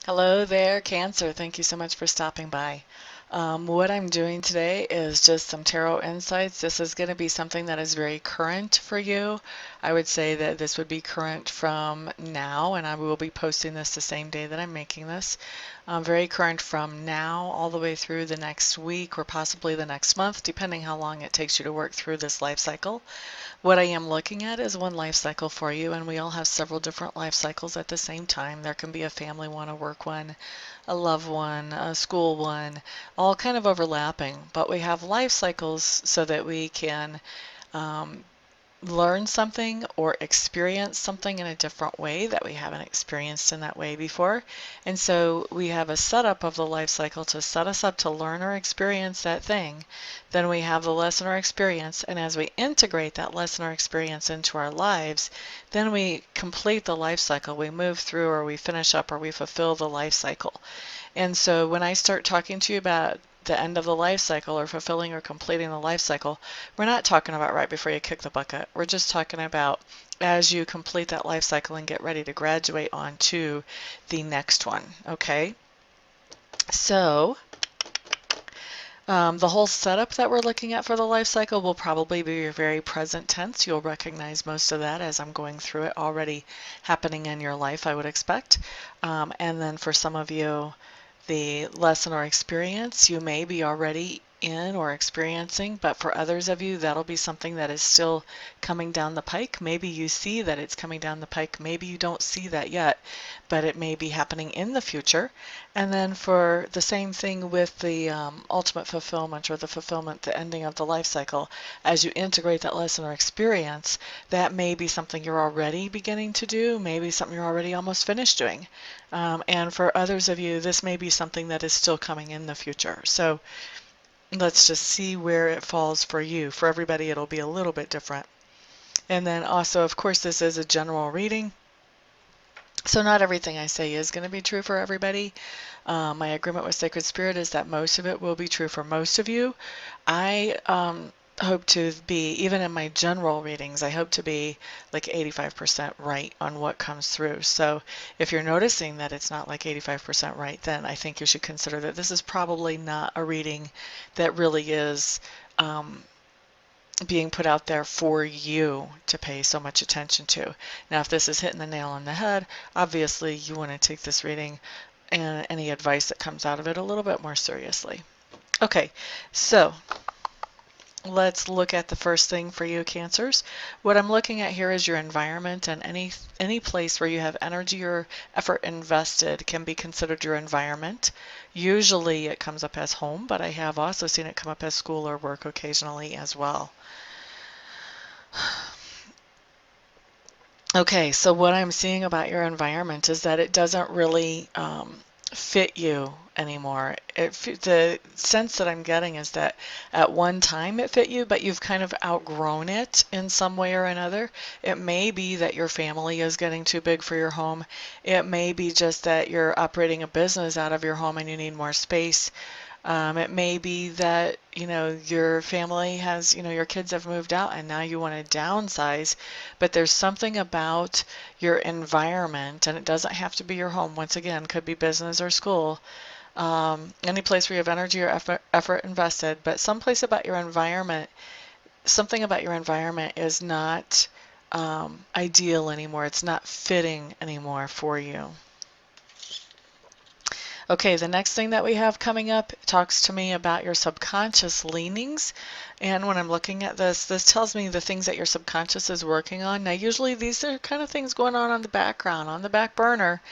Hello there, Cancer. Thank you so much for stopping by. What I'm doing today is just some tarot insights. This is going to be something that is very current for you. I would say that this would be current from now, and I will be posting this the same day that I'm making this. Very current from now all the way through the next week or possibly the next month, depending how long it takes you to work through this life cycle. What I am looking at is one life cycle for you, and we all have several different life cycles at the same time. There can be a family one, a work one, a love one, a school one, all kind of overlapping. But we have life cycles so that we can um, learn something or experience something in a different way that we haven't experienced in that way before. And so we have a setup of the life cycle to set us up to learn or experience that thing. Then we have the lesson or experience, and as we integrate that lesson or experience into our lives, then we complete the life cycle. We move through, or we finish up, or we fulfill the life cycle. And so when I start talking to you about the end of the life cycle or fulfilling or completing the life cycle, we're not talking about right before you kick the bucket. We're just talking about as you complete that life cycle and get ready to graduate on to the next one. Okay? So the whole setup that we're looking at for the life cycle will probably be your very present tense. You'll recognize most of that as I'm going through it already happening in your life, I would expect. And then for some of you, the lesson or experience you may be already in or experiencing, but for others of you, that'll be something that is still coming down the pike. Maybe you see that it's coming down the pike. Maybe you don't see that yet, but it may be happening in the future. And then for the same thing with the ultimate fulfillment or the fulfillment, the ending of the life cycle, as you integrate that lesson or experience, that may be something you're already beginning to do, maybe something you're already almost finished doing. And for others of you, this may be something that is still coming in the future. So let's just see where it falls for you. For everybody, it'll be a little bit different. And then also, of course, this is a general reading. So not everything I say is going to be true for everybody. My agreement with Sacred Spirit is that most of it will be true for most of you. I hope to be, even in my general readings, I hope to be like 85% right on what comes through. So if you're noticing that it's not like 85% right, then I think you should consider that this is probably not a reading that really is being put out there for you to pay so much attention to. Now, if this is hitting the nail on the head, obviously you want to take this reading and any advice that comes out of it a little bit more seriously. Okay, so let's look at the first thing for you, Cancers. What I'm looking at here is your environment, and any place where you have energy or effort invested can be considered your environment. Usually it comes up as home, but I have also seen it come up as school or work occasionally as well. Okay, so what I'm seeing about your environment is that it doesn't really fit you anymore. The sense that I'm getting is that at one time it fit you, but you've kind of outgrown it in some way or another. It may be that your family is getting too big for your home. It may be just that you're operating a business out of your home and you need more space. It may be that, your family has, your kids have moved out and now you want to downsize, but there's something about your environment, and it doesn't have to be your home. Once again, could be business or school, any place where you have energy or effort invested, but someplace about your environment, something about your environment is not ideal anymore. It's not fitting anymore for you. Okay, the next thing that we have coming up talks to me about your subconscious leanings. And when I'm looking at this tells me the things that your subconscious is working on. Now, usually these are kind of things going on the background, on the back burner.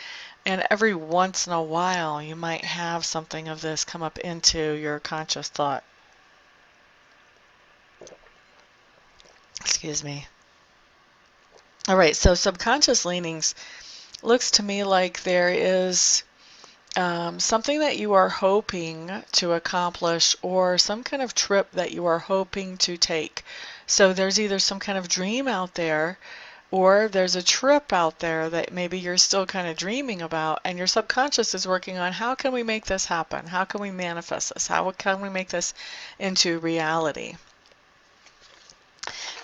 And every once in a while, you might have something of this come up into your conscious thought. Excuse me. All right, so subconscious leanings looks to me like there is something that you are hoping to accomplish, or some kind of trip that you are hoping to take. So there's either some kind of dream out there, or there's a trip out there that maybe you're still kind of dreaming about, and your subconscious is working on how can we make this happen? How can we manifest this? How can we make this into reality?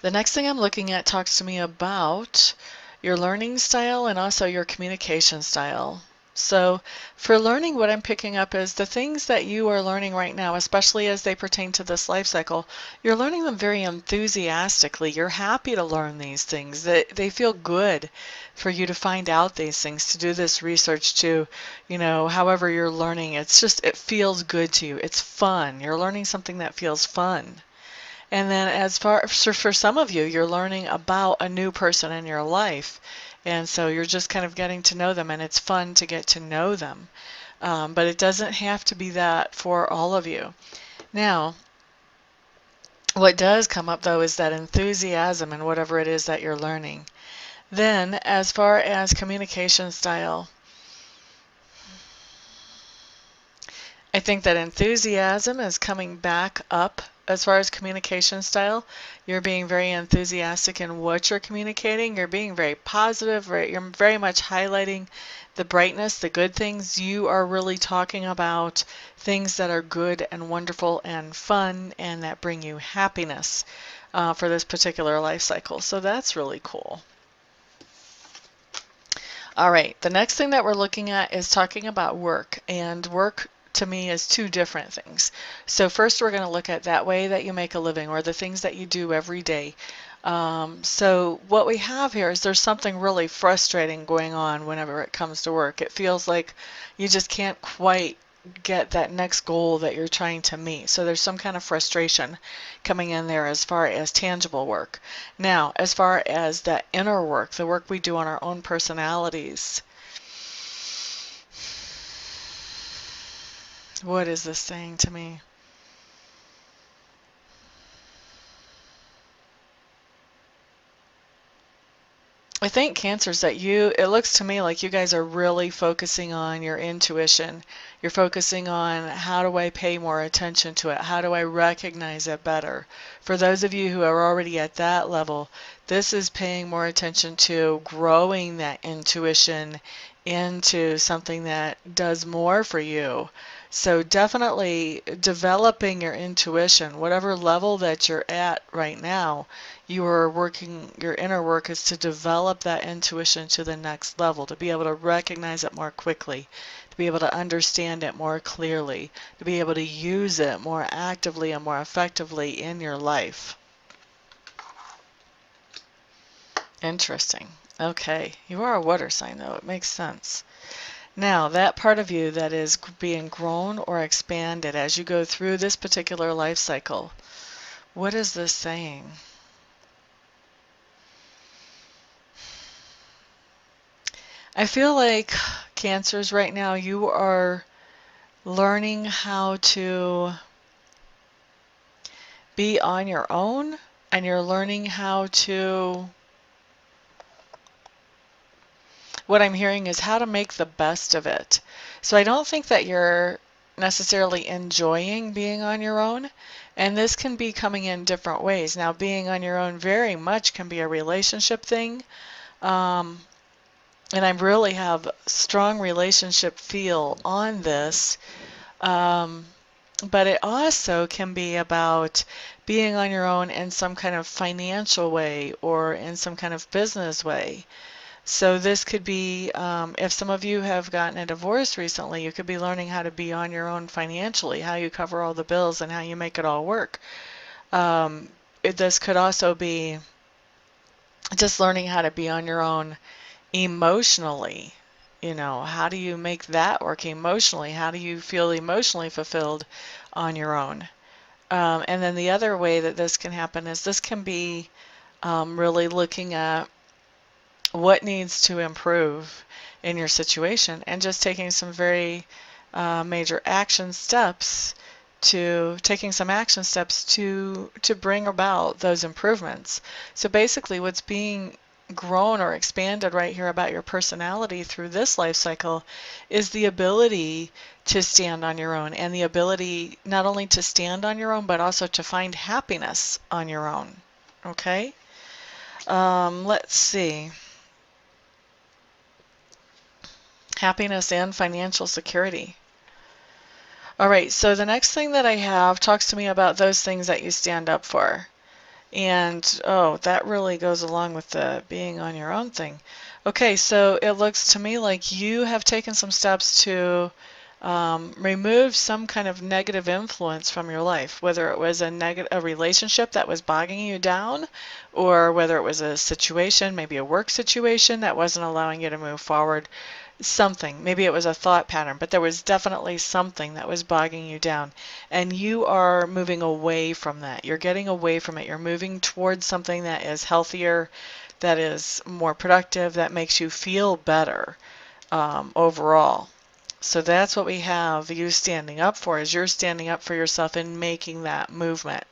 The next thing I'm looking at talks to me about your learning style and also your communication style. So for learning, what I'm picking up is the things that you are learning right now, especially as they pertain to this life cycle, you're learning them very enthusiastically. You're happy to learn these things. They feel good for you to find out these things, to do this research, to, however you're learning. It's just, it feels good to you. It's fun. You're learning something that feels fun. And then for some of you, you're learning about a new person in your life. And so you're just kind of getting to know them, and it's fun to get to know them. But it doesn't have to be that for all of you. Now, what does come up, though, is that enthusiasm in whatever it is that you're learning. Then, as far as communication style, I think that enthusiasm is coming back up as far as communication style. You're being very enthusiastic in what you're communicating. You're being very positive. You're very much highlighting the brightness, the good things. You are really talking about things that are good and wonderful and fun and that bring you happiness for this particular life cycle. So that's really cool. All right, the next thing that we're looking at is talking about work, and work to me is two different things. So first we're going to look at that way that you make a living, or the things that you do every day. So what we have here is there's something really frustrating going on whenever it comes to work. It feels like you just can't quite get that next goal that you're trying to meet. So there's some kind of frustration coming in there as far as tangible work. Now, as far as that inner work, the work we do on our own personalities, what is this saying to me? I think Cancers that it looks to me like you guys are really focusing on your intuition. You're focusing on, how do I pay more attention to it? How do I recognize it better? For those of you who are already at that level, this is paying more attention to growing that intuition into something that does more for you. So definitely developing your intuition, whatever level that you're at right now, you are working, your inner work is to develop that intuition to the next level, to be able to recognize it more quickly, to be able to understand it more clearly, to be able to use it more actively and more effectively in your life. Interesting. Okay, you are a water sign, though. It makes sense. Now, that part of you that is being grown or expanded as you go through this particular life cycle, what is this saying? I feel like, Cancers, right now you are learning how to be on your own, and you're learning how to, what I'm hearing is how to make the best of it. So I don't think that you're necessarily enjoying being on your own, and this can be coming in different ways. Now, being on your own very much can be a relationship thing. And I really have strong relationship feel on this. But it also can be about being on your own in some kind of financial way or in some kind of business way. So this could be, if some of you have gotten a divorce recently, you could be learning how to be on your own financially, how you cover all the bills and how you make it all work. This could also be just learning how to be on your own emotionally. How do you make that work emotionally? How do you feel emotionally fulfilled on your own? And then the other way that this can happen is this can be really looking at what needs to improve in your situation and just taking some very major action steps to bring about those improvements. So basically what's being grown or expanded right here about your personality through this life cycle is the ability to stand on your own, and the ability not only to stand on your own but also to find happiness on your own. Okay? Let's see. Happiness and financial security. All right, so the next thing that I have talks to me about those things that you stand up for. And oh, that really goes along with the being on your own thing. Okay, so it looks to me like you have taken some steps to remove some kind of negative influence from your life, whether it was a relationship that was bogging you down, or whether it was a situation, maybe a work situation that wasn't allowing you to move forward. Something, maybe it was a thought pattern, but there was definitely something that was bogging you down, and you are moving away from that. You're getting away from it. You're moving towards something that is healthier, that is more productive, that makes you feel better overall. So that's what we have you standing up for, is you're standing up for yourself and making that movement.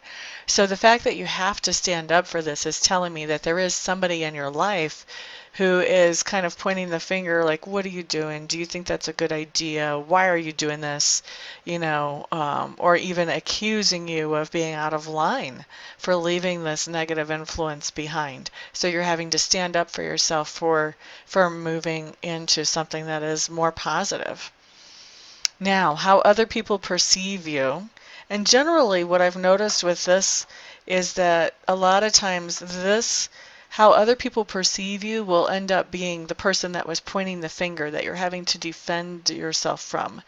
So the fact that you have to stand up for this is telling me that there is somebody in your life who is kind of pointing the finger, like, what are you doing? Do you think that's a good idea? Why are you doing this? Or even accusing you of being out of line for leaving this negative influence behind. So you're having to stand up for yourself for moving into something that is more positive. Now, how other people perceive you. And generally, what I've noticed with this is that a lot of times how other people perceive you will end up being the person that was pointing the finger that you're having to defend yourself from.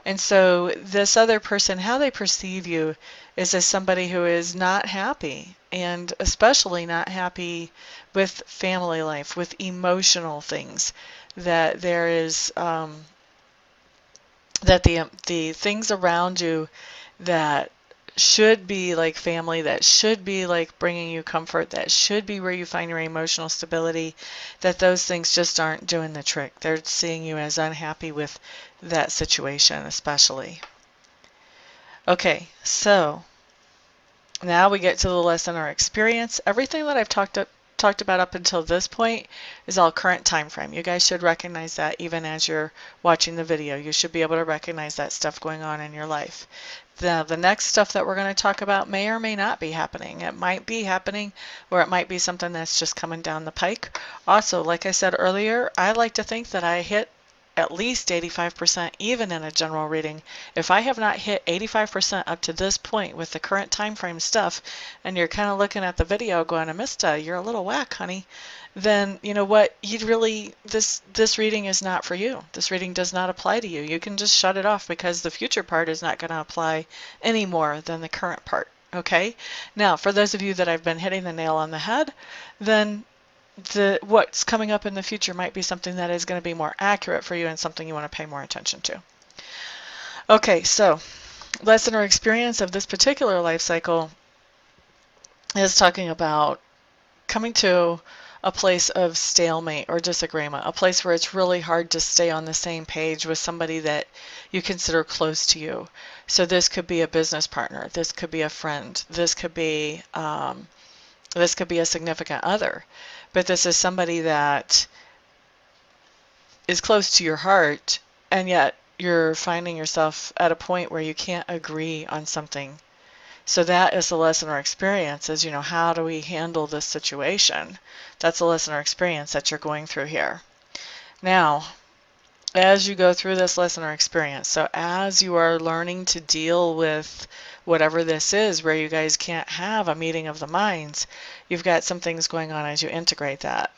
And so this other person, how they perceive you is as somebody who is not happy, and especially not happy with family life, with emotional things, that there is that the things around you that should be like family, that should be like bringing you comfort, that should be where you find your emotional stability, that those things just aren't doing the trick. They're seeing you as unhappy with that situation, especially. Okay, so now we get to the lesson or experience. Everything that I've talked about up until this point is all current time frame. You guys should recognize that even as you're watching the video. You should be able to recognize that stuff going on in your life. The next stuff that we're going to talk about may or may not be happening. It might be happening, or it might be something that's just coming down the pike. Also, like I said earlier, I like to think that I hit at least 85% even in a general reading. If I have not hit 85% up to this point with the current time frame stuff, and you're kind of looking at the video going, Amista, you're a little whack, honey, then you know what, you'd really, this reading is not for you. This reading does not apply to you. You can just shut it off, because the future part is not going to apply any more than the current part. Okay? Now, for those of you that I've been hitting the nail on the head, then what's coming up in the future might be something that is going to be more accurate for you and something you want to pay more attention to. Okay, so lesson or experience of this particular life cycle is talking about coming to a place of stalemate or disagreement, a place where it's really hard to stay on the same page with somebody that you consider close to you. So this could be a business partner, this could be a friend, this could be a significant other, but this is somebody that is close to your heart, and yet you're finding yourself at a point where you can't agree on something. So that is the lesson or experience, is, how do we handle this situation? That's a lesson or experience that you're going through here. Now, as you go through this lesson or experience, so as you are learning to deal with whatever this is, where you guys can't have a meeting of the minds, you've got some things going on as you integrate that.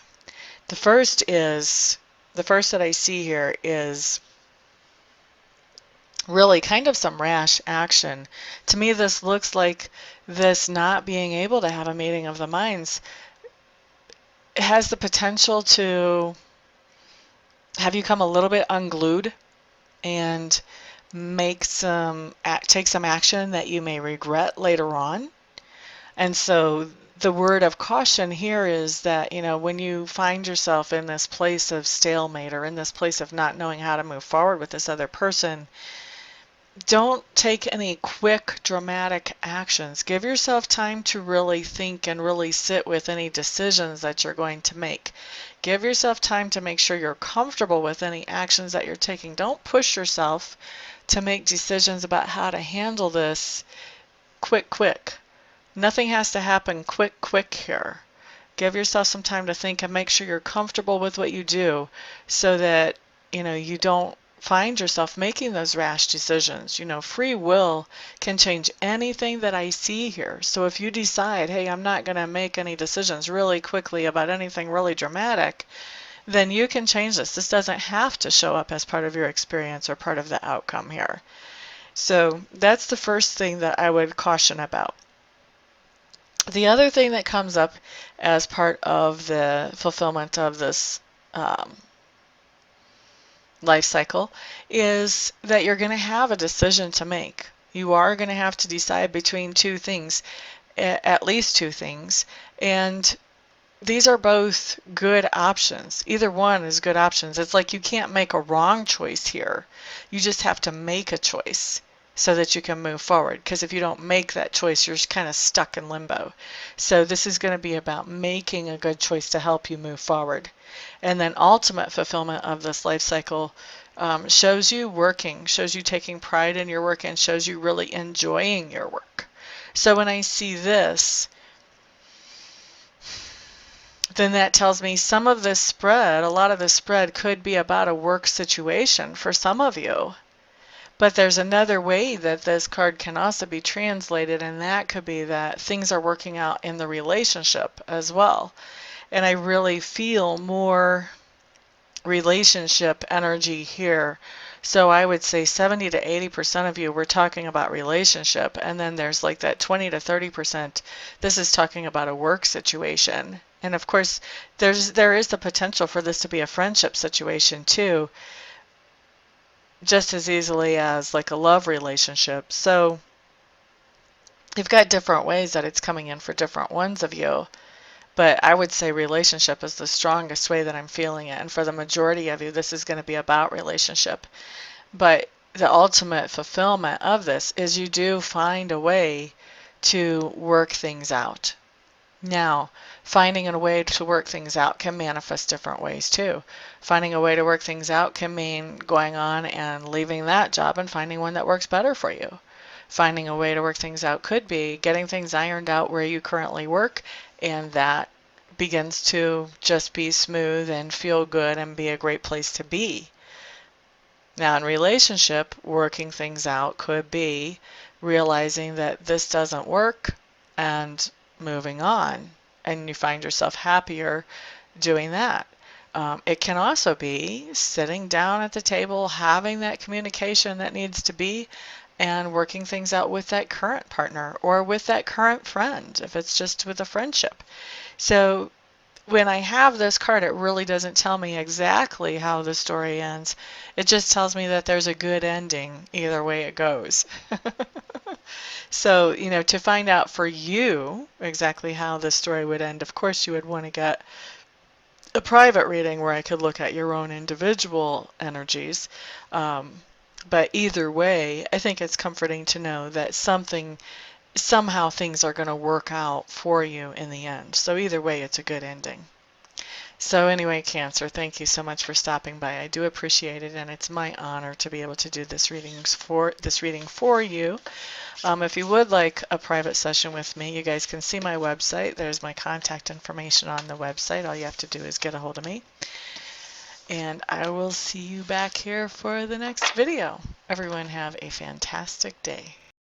The first that I see here is really kind of some rash action. To me, this looks like this not being able to have a meeting of the minds has the potential to have you come a little bit unglued and take some action that you may regret later on. And so the word of caution here is that, when you find yourself in this place of stalemate, or in this place of not knowing how to move forward with this other person, don't take any quick, dramatic actions. Give yourself time to really think and really sit with any decisions that you're going to make. Give yourself time to make sure you're comfortable with any actions that you're taking. Don't push yourself to make decisions about how to handle this quick. Nothing has to happen quick here. Give yourself some time to think and make sure you're comfortable with what you do, so that you don't find yourself making those rash decisions. You know, free will can change anything that I see here. So if you decide, hey, I'm not going to make any decisions really quickly about anything really dramatic, then you can change this. This doesn't have to show up as part of your experience or part of the outcome here. So that's the first thing that I would caution about. The other thing that comes up as part of the fulfillment of this life cycle is that you're going to have a decision to make. You are going to have to decide between two things, at least two things, and these are both good options. Either one is good options. It's like you can't make a wrong choice here. You just have to make a choice so that you can move forward. Because if you don't make that choice, you're kind of stuck in limbo. So this is going to be about making a good choice to help you move forward. And then ultimate fulfillment of this life cycle shows you working, shows you taking pride in your work, and shows you really enjoying your work. So when I see this, then that tells me some of this spread, a lot of this spread could be about a work situation for some of you. But there's another way that this card can also be translated, and that could be that things are working out in the relationship as well. And I really feel more relationship energy here. So I would say 70 to 80% of you, we're talking about relationship, and then there's like that 20 to 30%, this is talking about a work situation. And of course, there is the potential for this to be a friendship situation too, just as easily as like a love relationship. So you've got different ways that it's coming in for different ones of you. But I would say relationship is the strongest way that I'm feeling it. And for the majority of you, this is going to be about relationship. But the ultimate fulfillment of this is you do find a way to work things out. Now, finding a way to work things out can manifest different ways too. Finding a way to work things out can mean going on and leaving that job and finding one that works better for you. Finding a way to work things out could be getting things ironed out where you currently work, and that begins to just be smooth and feel good and be a great place to be. Now, in relationship, working things out could be realizing that this doesn't work and moving on, and you find yourself happier doing that. It can also be sitting down at the table, having that communication that needs to be, and working things out with that current partner or with that current friend, if it's just with a friendship. So when I have this card, it really doesn't tell me exactly how the story ends. It just tells me that there's a good ending either way it goes. So, you know, to find out for you exactly how the story would end, of course you would want to get a private reading where I could look at your own individual energies. But either way, I think it's comforting to know that somehow things are going to work out for you in the end. So either way, it's a good ending. So anyway, Cancer, thank you so much for stopping by. I do appreciate it, and it's my honor to be able to do this reading for you. If you would like a private session with me, you guys can see my website. There's my contact information on the website. All you have to do is get a hold of me. And I will see you back here for the next video. Everyone have a fantastic day.